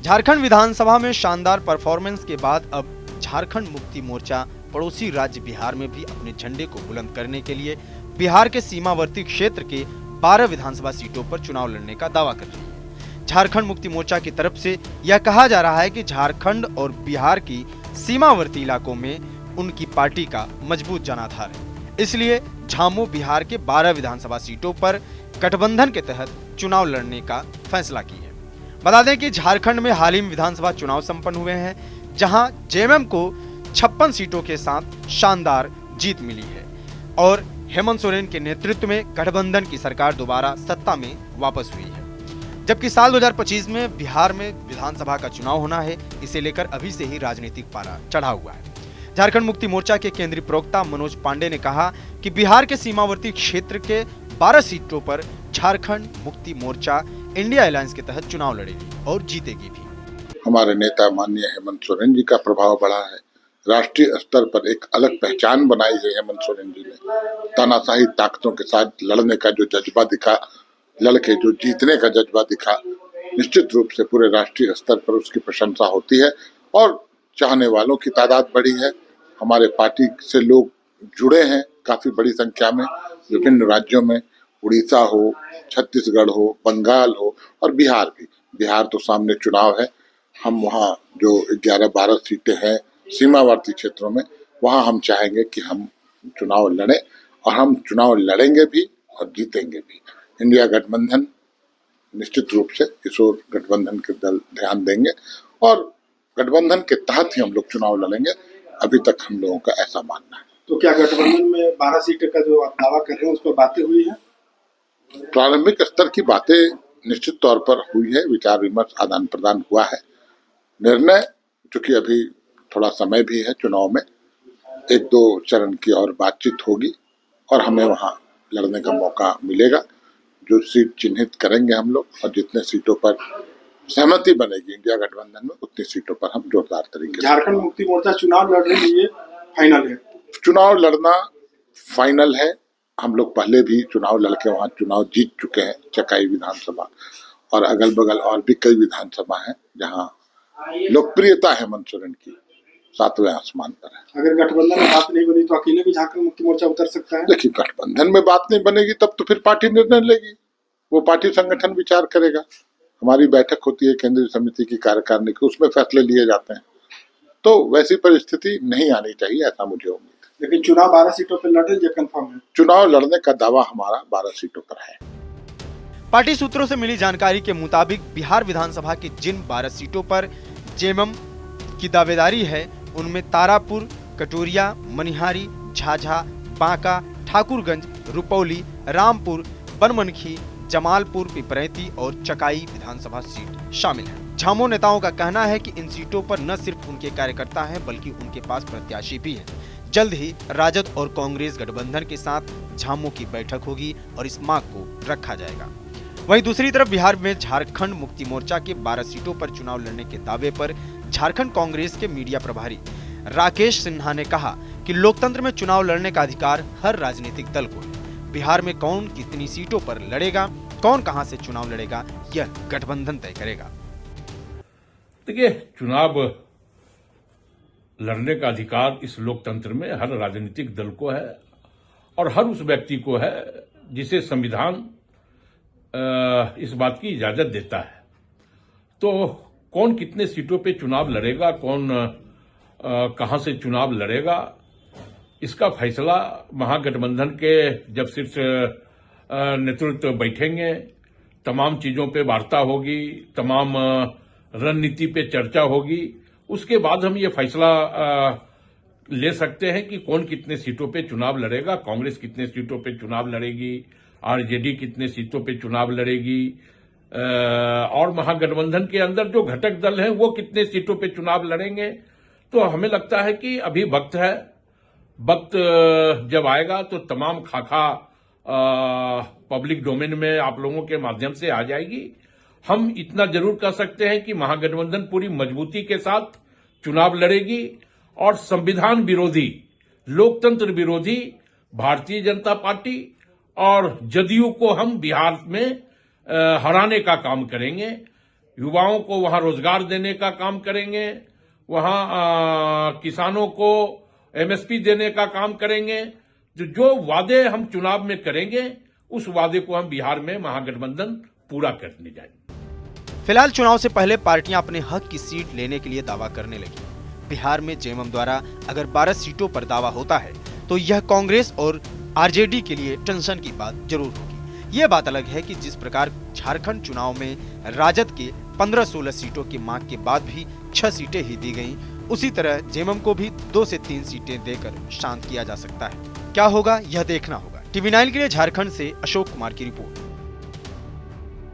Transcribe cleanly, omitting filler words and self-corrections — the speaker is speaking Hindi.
झारखंड विधानसभा में शानदार परफॉर्मेंस के बाद अब झारखंड मुक्ति मोर्चा पड़ोसी राज्य बिहार में भी अपने झंडे को बुलंद करने के लिए बिहार के सीमावर्ती क्षेत्र के 12 विधानसभा सीटों पर चुनाव लड़ने का दावा कर रही है। झारखंड मुक्ति मोर्चा की तरफ से यह कहा जा रहा है कि झारखंड और बिहार की सीमावर्ती इलाकों में उनकी पार्टी का मजबूत जनाधार है, इसलिए झामो बिहार के 12 विधानसभा सीटों पर गठबंधन के तहत चुनाव लड़ने का फैसला की है। बता दें कि झारखंड में हाल ही में विधानसभा चुनाव संपन्न हुए हैं, जहां जेएमएम को 56 सीटों के साथ शानदार जीत मिली है और हेमंत सोरेन के नेतृत्व में गठबंधन की सरकार दोबारा सत्ता में वापस हुई है। जबकि साल 2025 में बिहार में विधानसभा का चुनाव होना है, इसे लेकर अभी से ही राजनीतिक पारा चढ़ा हुआ है। झारखंड मुक्ति मोर्चा के केंद्रीय प्रवक्ता मनोज पांडे ने कहा कि बिहार के सीमावर्ती क्षेत्र के 12 सीटों पर झारखंड मुक्ति मोर्चा इंडिया अलायंस के तहत चुनाव लड़ेगी और जीतेगी भी। हमारे नेता माननीय हेमंत सोरेन जी का प्रभाव बढ़ा है, राष्ट्रीय स्तर पर एक अलग पहचान बनाई है। हेमंत सोरेन जी ने तानाशाही ताकतों के साथ लड़ने का जो जज्बा दिखा, लड़के जो जीतने का जज्बा दिखा, निश्चित रूप से पूरे राष्ट्रीय स्तर पर उसकी प्रशंसा होती है और चाहने वालों की तादाद बढ़ी है। हमारे पार्टी से लोग जुड़े हैं काफी बड़ी संख्या में, विभिन्न राज्यों में, उड़ीसा हो, छत्तीसगढ़ हो, बंगाल हो और बिहार भी। बिहार तो सामने चुनाव है, हम वहाँ जो 11-12 सीटें हैं सीमावर्ती क्षेत्रों में, वहाँ हम चाहेंगे कि हम चुनाव लड़ें और हम चुनाव लड़ेंगे भी और जीतेंगे भी। इंडिया गठबंधन निश्चित रूप से इस ओर गठबंधन के दल ध्यान देंगे और गठबंधन के तहत ही हम लोग चुनाव लड़ेंगे। अभी तक हम लोगों का ऐसा मानना है। तो क्या गठबंधन में 12 सीटें का जो आप दावा कर रहे हैं उस पर बातें हुई है? प्रारंभिक स्तर की बातें निश्चित तौर पर हुई है, विचार विमर्श आदान प्रदान हुआ है। निर्णय चूंकि अभी थोड़ा समय भी है, चुनाव में 1-2 चरण की और बातचीत होगी और हमें वहां लड़ने का मौका मिलेगा। जो सीट चिन्हित करेंगे हम लोग और जितने सीटों पर सहमति बनेगी इंडिया गठबंधन में, उतनी सीटों पर हम जोरदार तरीके से। झारखंड मुक्ति मोर्चा चुनाव लड़ रही है, फाइनल है? चुनाव लड़ना फाइनल है। हम लोग पहले भी चुनाव लड़के वहाँ चुनाव जीत चुके हैं, चकाई विधानसभा और अगल बगल और भी कई विधानसभा हैं जहाँ लोकप्रियता हेमंत सोरेन की 7वें आसमान पर है। अगर गठबंधन में बात नहीं बनी तो अकेले भी झारखंड मुक्ति मोर्चा उतर सकता है? देखिए, गठबंधन में बात नहीं बनेगी तब तो फिर पार्टी निर्णय लेगी, वो पार्टी संगठन विचार करेगा। हमारी बैठक होती है केंद्रीय समिति की कार्यकारिणी की, उसमें फैसले लिए जाते हैं। तो वैसी परिस्थिति नहीं आनी चाहिए, ऐसा मुझे उम्मीद है। लेकिन चुनाव 12 सीटों पर लड़ रही है, कंफर्म है? चुनाव लड़ने का दावा हमारा 12 सीटों पर है। पार्टी सूत्रों से मिली जानकारी के मुताबिक बिहार विधानसभा की जिन 12 सीटों पर जेएमएम की दावेदारी है, उनमें तारापुर, कटोरिया, मनिहारी, झाझा, बांका, ठाकुरगंज, रुपौली, रामपुर, बनमनखी, जमालपुर, पिपरैती और चकाई विधानसभा सीट शामिल है। झामो नेताओं का कहना है कि इन सीटों पर न सिर्फ उनके कार्यकर्ता हैं, बल्कि उनके पास प्रत्याशी भी हैं। जल्द ही राजद और कांग्रेस गठबंधन के साथ झामो की बैठक होगी और इस मांग को रखा जाएगा। वहीं दूसरी तरफ बिहार में झारखंड मुक्ति मोर्चा के 12 सीटों पर चुनाव लड़ने के दावे पर झारखंड कांग्रेस के मीडिया प्रभारी राकेश सिन्हा ने कहा कि लोकतंत्र में चुनाव लड़ने का अधिकार हर राजनीतिक दल को है। बिहार में कौन कितनी सीटों पर लड़ेगा, कौन कहां से चुनाव लड़ेगा, यह गठबंधन तय करेगा। देखिए, चुनाव लड़ने का अधिकार इस लोकतंत्र में हर राजनीतिक दल को है और हर उस व्यक्ति को है जिसे संविधान इस बात की इजाजत देता है। तो कौन कितने सीटों पे चुनाव लड़ेगा, कौन कहां से चुनाव लड़ेगा, इसका फैसला महागठबंधन के जब शीर्ष नेतृत्व बैठेंगे, तमाम चीजों पे वार्ता होगी, तमाम रणनीति पे चर्चा होगी, उसके बाद हम ये फैसला ले सकते हैं कि कौन कितने सीटों पे चुनाव लड़ेगा। कांग्रेस कितने सीटों पे चुनाव लड़ेगी, आरजेडी कितने सीटों पे चुनाव लड़ेगी और महागठबंधन के अंदर जो घटक दल हैं वो कितने सीटों पे चुनाव लड़ेंगे। तो हमें लगता है कि अभी वक्त है, वक्त जब आएगा तो तमाम खाका पब्लिक डोमेन में आप लोगों के माध्यम से आ जाएगी। हम इतना जरूर कह सकते हैं कि महागठबंधन पूरी मजबूती के साथ चुनाव लड़ेगी और संविधान विरोधी, लोकतंत्र विरोधी भारतीय जनता पार्टी और जदयू को हम बिहार में हराने का काम करेंगे। युवाओं को वहां रोजगार देने का काम करेंगे, वहां किसानों को एमएसपी देने का काम करेंगे। जो वादे हम चुनाव में करेंगे उस वादे को हम बिहार में महागठबंधन पूरा करने जाएंगे। फिलहाल चुनाव से पहले पार्टियां अपने हक की सीट लेने के लिए दावा करने लगी। बिहार में जेएमएम द्वारा अगर 12 सीटों पर दावा होता है तो यह कांग्रेस और आरजेडी के लिए टेंशन की बात जरूर होगी। यह बात अलग है कि जिस प्रकार झारखंड चुनाव में राजद के 15-16 सीटों की मांग के बाद भी 6 सीटें ही दी गईं, उसी तरह जेएमएम को भी 2 से 3 सीटें देकर शांत किया जा सकता है। क्या होगा यह देखना होगा। टीवी 9 के लिए झारखंड से अशोक कुमार की रिपोर्ट।